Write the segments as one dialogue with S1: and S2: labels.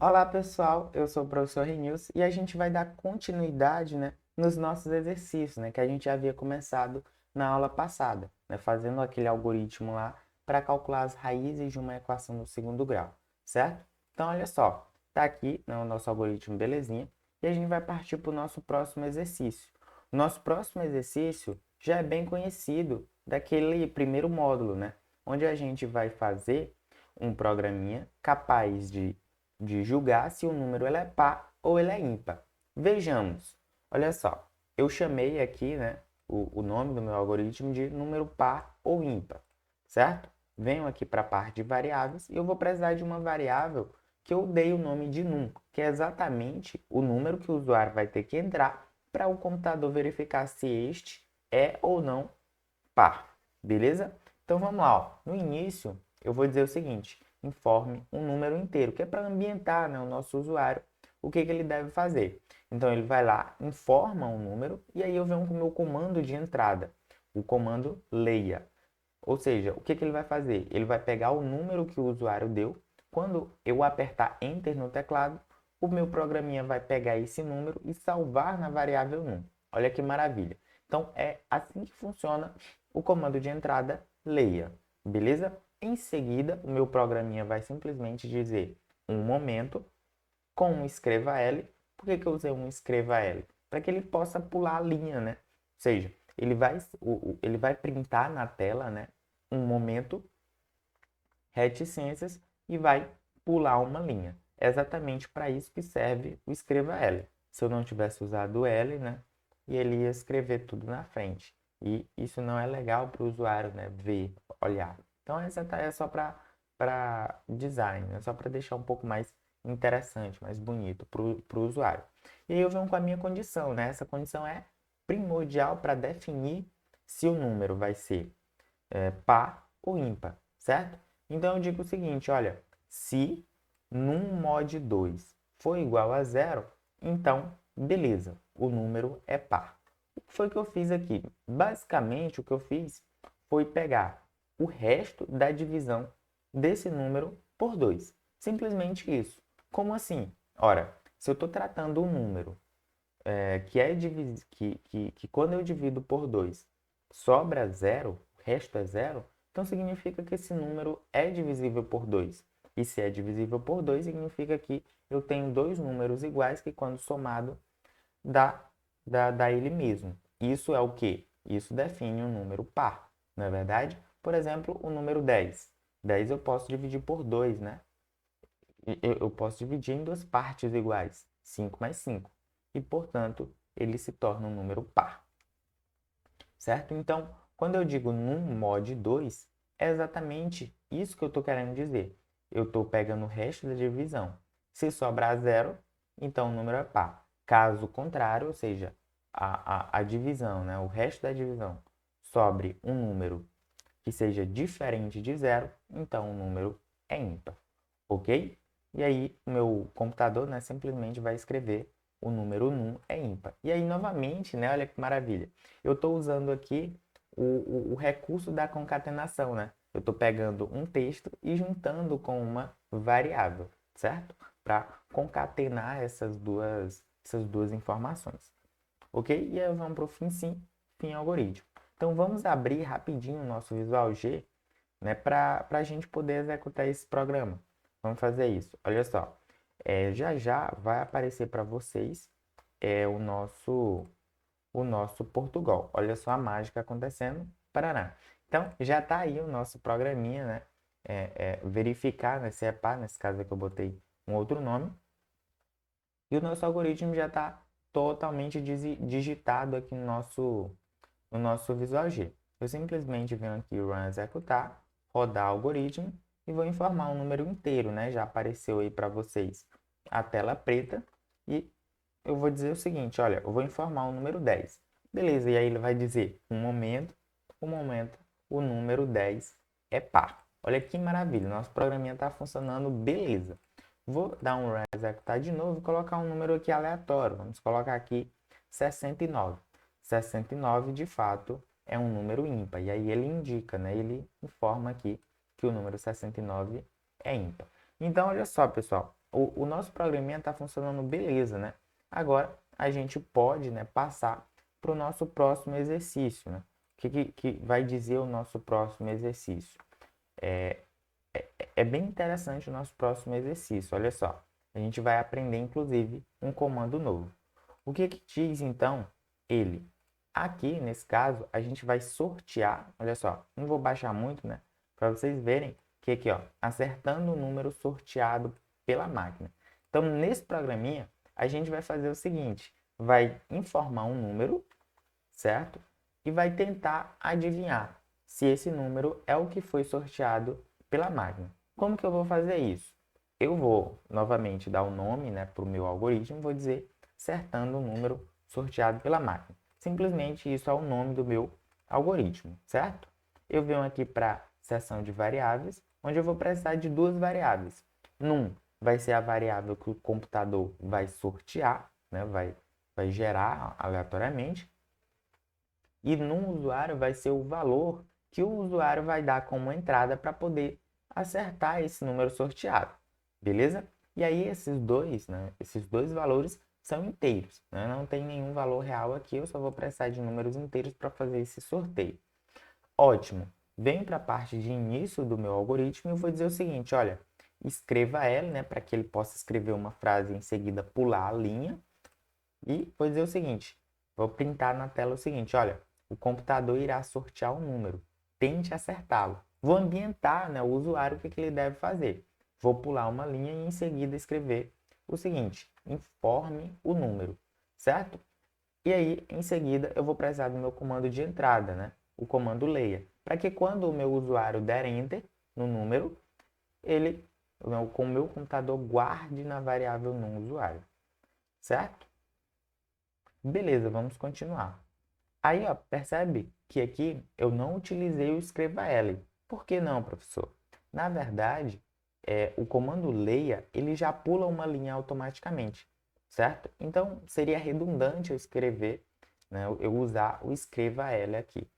S1: Olá pessoal, eu sou o professor Renilson e a gente vai dar continuidade, nos nossos exercícios, que a gente havia começado na aula passada, fazendo aquele algoritmo lá para calcular as raízes de uma equação do segundo grau, certo? Então olha só, tá aqui, o nosso algoritmo belezinha, e a gente vai partir para o nosso próximo exercício. O nosso próximo exercício já é bem conhecido daquele primeiro módulo, onde a gente vai fazer um programinha capaz de julgar se o número ele é par ou ele é ímpar. Vejamos, olha só, eu chamei aqui o nome do meu algoritmo de número par ou ímpar, certo? Venho aqui para a parte de variáveis e eu vou precisar de uma variável que eu dei o nome de num, que é exatamente o número que o usuário vai ter que entrar para o computador verificar se este é ou não par, beleza? Então vamos lá, ó. No início eu vou dizer o seguinte: informe um número inteiro, que é para ambientar, o nosso usuário, o que ele deve fazer. Então ele vai lá, informa um número e aí eu venho com o meu comando de entrada, o comando leia. Ou seja, o que ele vai fazer? Ele vai pegar o número que o usuário deu. Quando eu apertar Enter no teclado, o meu programinha vai pegar esse número e salvar na variável num. Olha que maravilha. Então, é assim que funciona o comando de entrada leia, beleza? Em seguida, o meu programinha vai simplesmente dizer um momento com um escreva L. Por que eu usei um escreva L? Para que ele possa pular a linha, Ou seja, ele vai printar na tela, um momento reticências e vai pular uma linha. É exatamente para isso que serve o escreva L. Se eu não tivesse usado o L, e ele ia escrever tudo na frente. E isso não é legal para o usuário, ver, olhar. Então, essa é só para design, é só para deixar um pouco mais interessante, mais bonito para o usuário. E aí eu venho com a minha condição, Essa condição é primordial para definir se o número vai ser par ou ímpar, certo? Então eu digo o seguinte, olha, se num mod 2 for igual a zero, então beleza, o número é par. O que foi que eu fiz aqui? Basicamente o que eu fiz foi pegar o resto da divisão desse número por 2. Simplesmente isso. Como assim? Ora, se eu estou tratando um número que quando eu divido por 2 sobra zero, o resto é zero, então significa que esse número é divisível por 2. E se é divisível por 2, significa que eu tenho dois números iguais que quando somado dá ele mesmo. Isso é o quê? Isso define um número par, não é verdade? Por exemplo, o número 10. 10 eu posso dividir por 2, eu posso dividir em duas partes iguais, 5 mais 5. E, portanto, ele se torna um número par. Certo? Então, quando eu digo num mod 2, é exatamente isso que eu estou querendo dizer. Eu estou pegando o resto da divisão. Se sobrar zero, então o número é par. Caso contrário, ou seja, a divisão, o resto da divisão, sobre um número que seja diferente de zero, então o número é ímpar. Ok? E aí, o meu computador, simplesmente vai escrever o número num é ímpar. E aí, novamente, olha que maravilha. Eu estou usando aqui o recurso da concatenação, Eu estou pegando um texto e juntando com uma variável, certo? Para concatenar essas duas informações. Ok? E aí, vamos para o fim sim, fim algoritmo. Então, vamos abrir rapidinho o nosso Visual G, para a gente poder executar esse programa. Vamos fazer isso. Olha só, já já vai aparecer para vocês o nosso Portugal. Olha só a mágica acontecendo. Paraná. Então, já está aí o nosso programinha, verificar, se é par, nesse caso aqui eu botei um outro nome. E o nosso algoritmo já está totalmente digitado aqui no nosso Visual G. Eu simplesmente venho aqui Run Executar, rodar algoritmo e vou informar um número inteiro, Já apareceu aí para vocês a tela preta e eu vou dizer o seguinte, olha, eu vou informar o número 10. Beleza, e aí ele vai dizer, um momento, o número 10 é par. Olha que maravilha, nosso programinha está funcionando, beleza. Vou dar um run executar de novo e colocar um número aqui aleatório. Vamos colocar aqui 69. 69 de fato é um número ímpar. E aí ele indica, Ele informa aqui que o número 69 é ímpar. Então, olha só, pessoal. o nosso programinha está funcionando beleza, né? Agora, a gente pode, né, passar para o nosso próximo exercício, né? O que vai dizer o nosso próximo exercício? É bem interessante o nosso próximo exercício, olha só. A gente vai aprender, inclusive, um comando novo. O que diz, então, ele? Aqui, nesse caso, a gente vai sortear, olha só, não vou baixar muito, né? Para vocês verem que aqui, ó, acertando o número sorteado pela máquina. Então, nesse programinha, a gente vai fazer o seguinte, vai informar um número, certo? E vai tentar adivinhar se esse número é o que foi sorteado pela máquina. Como que eu vou fazer isso? Eu vou novamente dar o nome, né, para o meu algoritmo, vou dizer acertando o número sorteado pela máquina. Simplesmente isso é o nome do meu algoritmo, certo? Eu venho aqui para a seção de variáveis, onde eu vou precisar de duas variáveis. Num vai ser a variável que o computador vai sortear, né, vai gerar aleatoriamente. E no usuário vai ser o valor que o usuário vai dar como entrada para poder acertar esse número sorteado, beleza? E aí esses dois valores são inteiros, né? Não tem nenhum valor real aqui, eu só vou precisar de números inteiros para fazer esse sorteio. Ótimo. Venho para a parte de início do meu algoritmo e vou dizer o seguinte, olha, escreva ela, né, para que ele possa escrever uma frase e em seguida pular a linha. E vou dizer o seguinte, vou printar na tela o seguinte, olha, o computador irá sortear um número, tente acertá-lo. Vou ambientar, né, o usuário o que ele deve fazer. Vou pular uma linha e em seguida escrever o seguinte, informe o número, certo? E aí, em seguida, eu vou precisar do meu comando de entrada, né? O comando leia, para que quando o meu usuário der enter no número, ele, com o meu computador, guarde na variável num usuário, certo? Beleza, vamos continuar. Aí, ó, percebe que aqui eu não utilizei o escreva L. Por que não, professor? Na verdade, o comando leia, ele já pula uma linha automaticamente, certo? Então, seria redundante eu escrever, né, eu usar o escreva L aqui,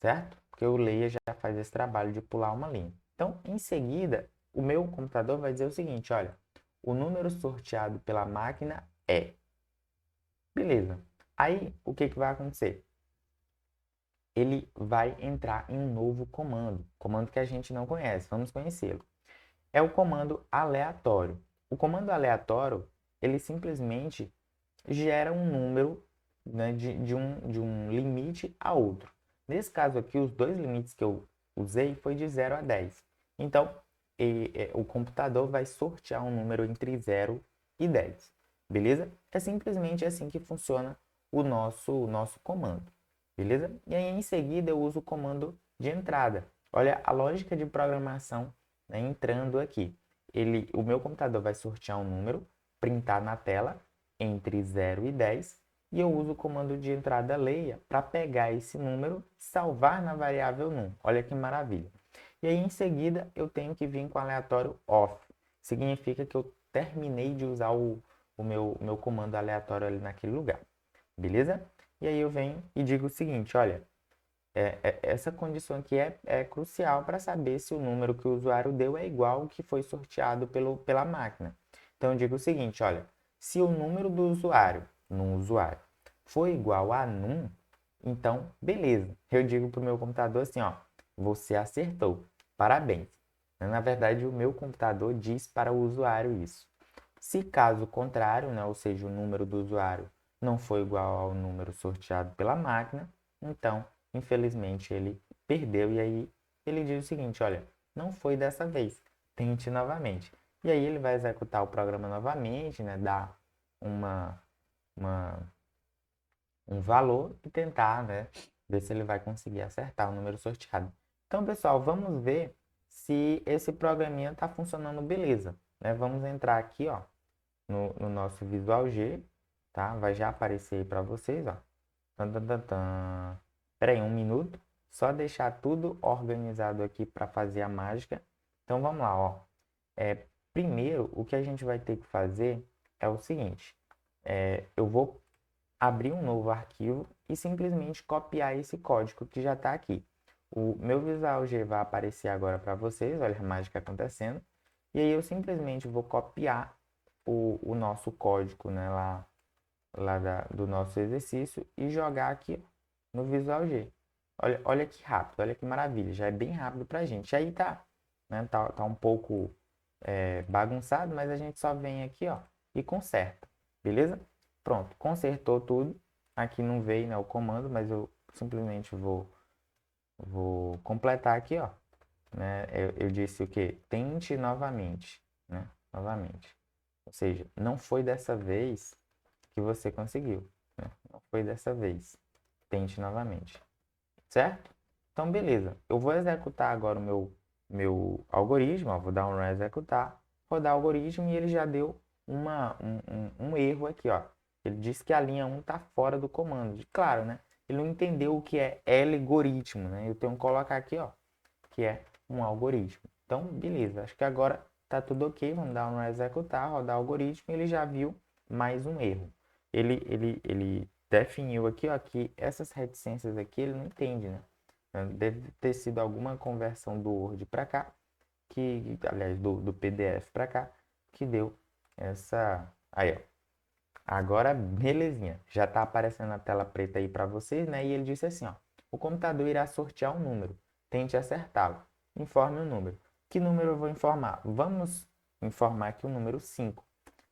S1: certo? Porque o leia já faz esse trabalho de pular uma linha. Então, em seguida, o meu computador vai dizer o seguinte, olha, o número sorteado pela máquina é. Beleza. Aí, o que vai acontecer? Ele vai entrar em um novo comando que a gente não conhece, vamos conhecê-lo. É o comando aleatório. O comando aleatório, ele simplesmente gera um número, né, de um limite a outro. Nesse caso aqui, os dois limites que eu usei foi de 0 a 10. Então, o computador vai sortear um número entre 0 e 10. Beleza? É simplesmente assim que funciona o nosso comando. Beleza? E aí, em seguida, eu uso o comando de entrada. Olha a lógica de programação, né, entrando aqui. O meu computador vai sortear um número, printar na tela entre 0 e 10, e eu uso o comando de entrada leia para pegar esse número e salvar na variável num. Olha que maravilha. E aí, em seguida, eu tenho que vir com o aleatório off. Significa que eu terminei de usar o meu comando aleatório ali naquele lugar. Beleza? E aí eu venho e digo o seguinte, olha, essa condição aqui é crucial para saber se o número que o usuário deu é igual ao que foi sorteado pela máquina. Então eu digo o seguinte, olha, se o número do usuário, num usuário, for igual a num, então beleza. Eu digo para o meu computador assim, ó, você acertou, parabéns. Na verdade, o meu computador diz para o usuário isso. Se caso contrário, né, ou seja, o número do usuário não for igual ao número sorteado pela máquina, então, infelizmente, ele perdeu. E aí ele diz o seguinte, olha, não foi dessa vez, tente novamente. E aí ele vai executar o programa novamente, né, dar uma, um valor e tentar, né, ver se ele vai conseguir acertar o número sorteado. Então, pessoal, vamos ver se esse programinha está funcionando beleza, né? Vamos entrar aqui, ó, no nosso Visual G, tá? Vai já aparecer aí para vocês, ó. Espera aí um minuto, só deixar tudo organizado aqui para fazer a mágica. Então vamos lá, ó. Primeiro, o que a gente vai ter que fazer é o seguinte: eu vou abrir um novo arquivo e simplesmente copiar esse código que já está aqui. O meu Visual G vai aparecer agora para vocês, olha a mágica acontecendo. E aí eu simplesmente vou copiar o nosso código, né, do nosso exercício e jogar aqui no Visual G. Olha que rápido, olha que maravilha, já é bem rápido pra gente. Aí tá, né, tá um pouco bagunçado, mas a gente só vem aqui, ó, e conserta, beleza? Pronto, consertou tudo. Aqui não veio, né, o comando, mas eu simplesmente vou completar aqui, ó, né? Eu disse o que? Tente novamente, né? Novamente. Ou seja, não foi dessa vez que você conseguiu, né? Não foi dessa vez. Tente novamente, certo? Então, beleza. Eu vou executar agora o meu algoritmo, ó, vou dar um run executar, rodar o algoritmo e ele já deu um erro aqui, ó. Ele disse que a linha 1 está fora do comando. Claro, né? Ele não entendeu o que é algoritmo, né? Eu tenho que colocar aqui, ó, que é um algoritmo. Então, beleza. Acho que agora tá tudo ok. Vamos dar um executar, rodar o algoritmo. Ele já viu mais um erro. Ele definiu aqui, ó, que essas reticências aqui ele não entende, né? Deve ter sido alguma conversão do Word para cá, aliás, do PDF para cá, que deu essa. Aí, ó. Agora, belezinha. Já está aparecendo a tela preta aí para vocês, né? E ele disse assim, ó. O computador irá sortear um número. Tente acertá-lo. Informe o número. Que número eu vou informar? Vamos informar aqui o número 5,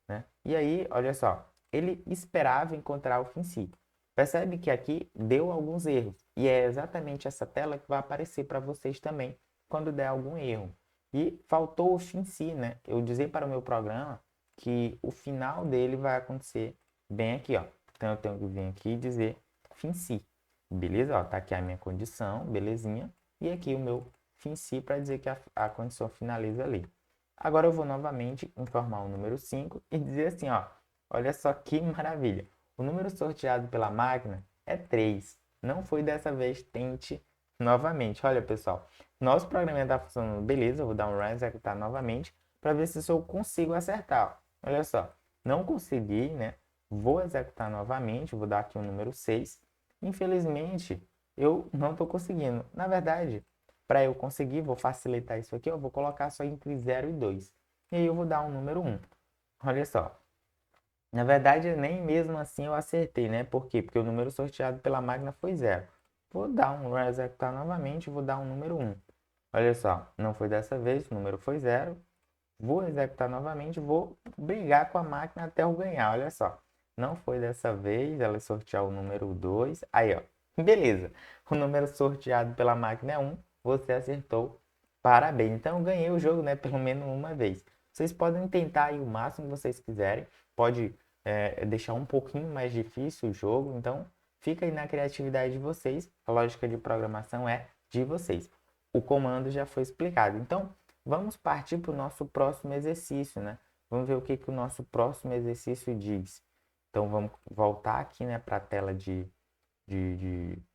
S1: né? E aí, olha só. Ele esperava encontrar o fim si. Percebe que aqui deu alguns erros. E é exatamente essa tela que vai aparecer para vocês também quando der algum erro. E faltou o fim si, né? Eu dizer para o meu programa que o final dele vai acontecer bem aqui, ó. Então eu tenho que vir aqui e dizer fim si. Beleza? Ó, tá aqui a minha condição, belezinha. E aqui o meu fim si para dizer que a condição finaliza ali. Agora eu vou novamente informar o número 5 e dizer assim, ó. Olha só que maravilha. O número sorteado pela máquina é 3. Não foi dessa vez, tente novamente. Olha, pessoal, nosso programa está funcionando beleza. Eu vou dar um run executar novamente para ver se eu consigo acertar. Olha só, não consegui, né? Vou executar novamente, vou dar aqui o número 6. Infelizmente, eu não estou conseguindo. Na verdade, para eu conseguir, vou facilitar isso aqui, eu vou colocar só entre 0 e 2. E aí eu vou dar um número 1. Olha só. Na verdade, nem mesmo assim eu acertei, né? Por quê? Porque o número sorteado pela máquina foi 0. Vou dar um executar novamente, vou dar um número 1. Olha só, não foi dessa vez, o número foi 0. Vou executar novamente, vou brigar com a máquina até eu ganhar, olha só. Não foi dessa vez, ela sortear o número 2. Aí, ó, beleza. O número sorteado pela máquina é 1, você acertou. Parabéns. Então, eu ganhei o jogo, né, pelo menos uma vez. Vocês podem tentar aí o máximo que vocês quiserem. Pode deixar um pouquinho mais difícil o jogo. Então, fica aí na criatividade de vocês. A lógica de programação é de vocês. O comando já foi explicado. Então, vamos partir para o nosso próximo exercício, né? Vamos ver o que o nosso próximo exercício diz. Então, vamos voltar aqui, né, para a tela de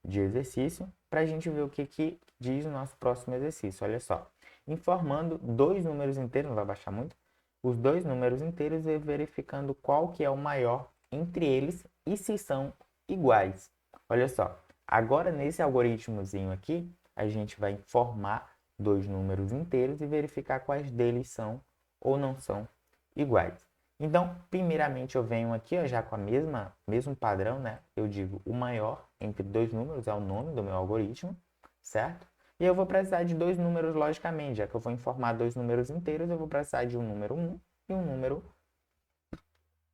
S1: exercício para a gente ver o que diz o nosso próximo exercício. Olha só. Informando dois números inteiros, não vai baixar muito, os dois números inteiros e verificando qual que é o maior entre eles e se são iguais. Olha só. Agora, nesse algoritmozinho aqui, a gente vai informar dois números inteiros e verificar quais deles são ou não são iguais. Então, primeiramente eu venho aqui ó, já com a mesmo padrão, né? Eu digo o maior entre dois números é o nome do meu algoritmo, certo? E eu vou precisar de dois números logicamente, já que eu vou informar dois números inteiros, eu vou precisar de um número 1 e um número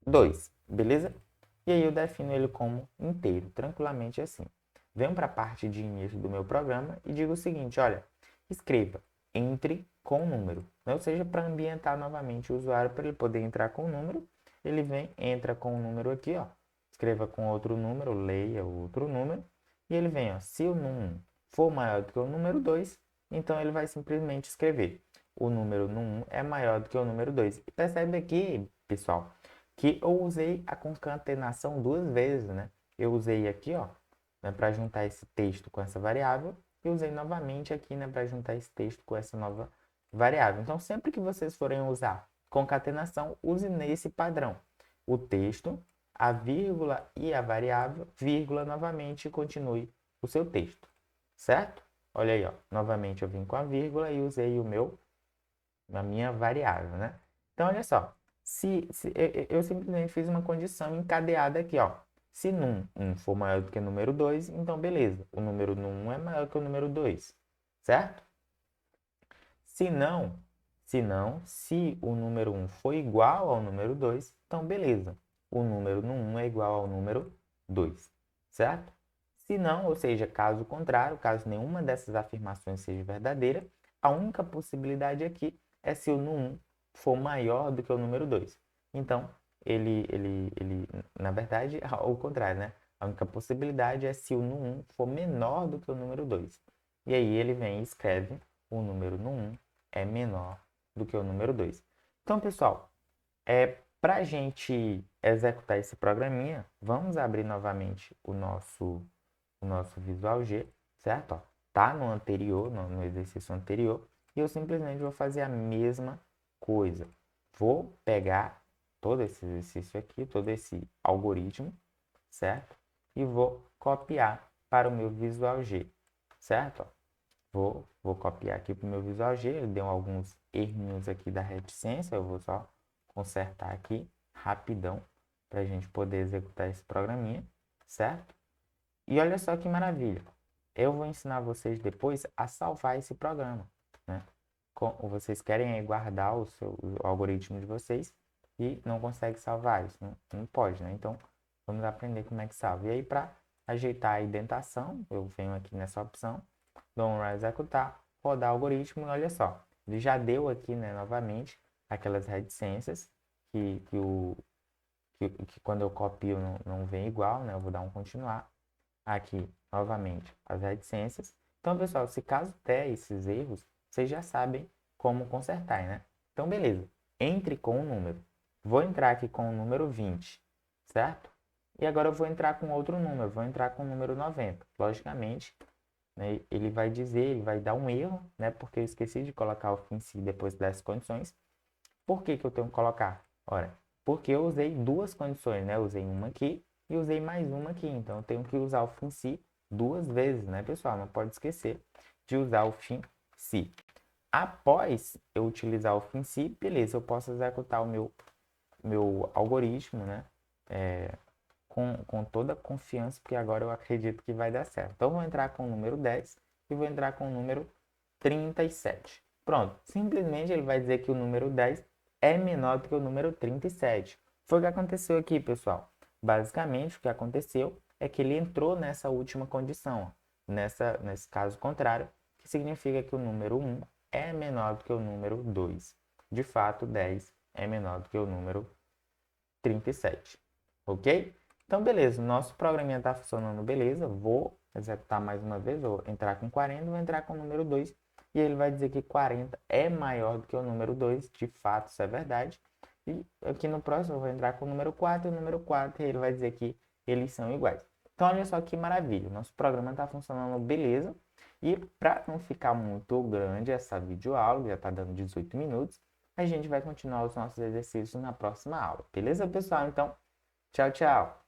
S1: 2, beleza? E aí eu defino ele como inteiro, tranquilamente assim. Venho para a parte de início do meu programa e digo o seguinte, olha, escreva entre com número, ou seja, para ambientar novamente o usuário para ele poder entrar com o número, ele vem, entra com o número aqui, ó, escreva com outro número, leia outro número, e ele vem, ó, se o número for maior do que o número 2, então ele vai simplesmente escrever o número no 1 é maior do que o número 2. E percebe aqui, pessoal, que eu usei a concatenação duas vezes, né? Eu usei aqui, ó, né, para juntar esse texto com essa variável e usei novamente aqui, né, para juntar esse texto com essa nova variável. Então, sempre que vocês forem usar concatenação, use nesse padrão. O texto, a vírgula e a variável, vírgula novamente e continue o seu texto, certo? Olha aí, ó, novamente eu vim com a vírgula e usei o meu a minha variável, né? Então, olha só. Eu simplesmente fiz uma condição encadeada aqui, ó. Se num for maior do que o número 2, então beleza. O número num é maior que o número 2, certo? Se não, se o número 1 for igual ao número 2, então beleza. O número no 1 é igual ao número 2, certo? Se não, ou seja, caso contrário, caso nenhuma dessas afirmações seja verdadeira, a única possibilidade aqui é se o no 1 for maior do que o número 2. Então, na verdade, ao contrário, né? A única possibilidade é se o no 1 for menor do que o número 2. E aí ele vem e escreve o número no 1 é menor do que o número 2. Então, pessoal, para a gente executar esse programinha, vamos abrir novamente o nosso Visual G, certo? Ó, tá no anterior, no exercício anterior, e eu simplesmente vou fazer a mesma coisa. Vou pegar todo esse exercício aqui, todo esse algoritmo, certo? E vou copiar para o meu Visual G, certo? Vou copiar aqui para o meu Visual G, ele deu alguns errinhos aqui da reticência, eu vou só consertar aqui rapidão para a gente poder executar esse programinha, certo? E olha só que maravilha, eu vou ensinar vocês depois a salvar esse programa, né? Vocês querem guardar o algoritmo de vocês e não consegue salvar isso, não pode, né? Então, vamos aprender como é que salva. E aí, para ajeitar a indentação, eu venho aqui nessa opção, dou um executar, rodar o algoritmo e olha só, ele já deu aqui, né, novamente, aquelas reticências que quando eu copio não vem igual, né? Eu vou dar um continuar. Aqui, novamente, as reticências. Então, pessoal, se caso der esses erros, vocês já sabem como consertar, né? Então, beleza. Entre com o número. Vou entrar aqui com o número 20, certo? E agora eu vou entrar com outro número. Vou entrar com o número 90. Logicamente, né, ele vai dizer, ele vai dar um erro, né? Porque eu esqueci de colocar o fim si depois das condições. Por que que eu tenho que colocar? Ora, porque eu usei duas condições, né? Eu usei uma aqui e usei mais uma aqui. Então, eu tenho que usar o fim si duas vezes, né, pessoal? Não pode esquecer de usar o fim si. Após eu utilizar o fim si, beleza, eu posso executar o meu algoritmo, né? Com toda a confiança, porque agora eu acredito que vai dar certo. Então, eu vou entrar com o número 10 e vou entrar com o número 37. Pronto, simplesmente ele vai dizer que o número 10 é menor do que o número 37. Foi o que aconteceu aqui, pessoal. Basicamente, o que aconteceu é que ele entrou nessa última condição, nesse caso contrário, que significa que o número 1 é menor do que o número 2. De fato, 10 é menor do que o número 37. Ok? Então, beleza, o nosso programinha está funcionando beleza. Vou executar mais uma vez, vou entrar com 40, vou entrar com o número 2. E ele vai dizer que 40 é maior do que o número 2. De fato, isso é verdade. E aqui no próximo eu vou entrar com o número 4 e o número 4. E ele vai dizer que eles são iguais. Então, olha só que maravilha. Nosso programa está funcionando beleza. E para não ficar muito grande essa videoaula, já está dando 18 minutos, a gente vai continuar os nossos exercícios na próxima aula. Beleza, pessoal? Então, tchau, tchau.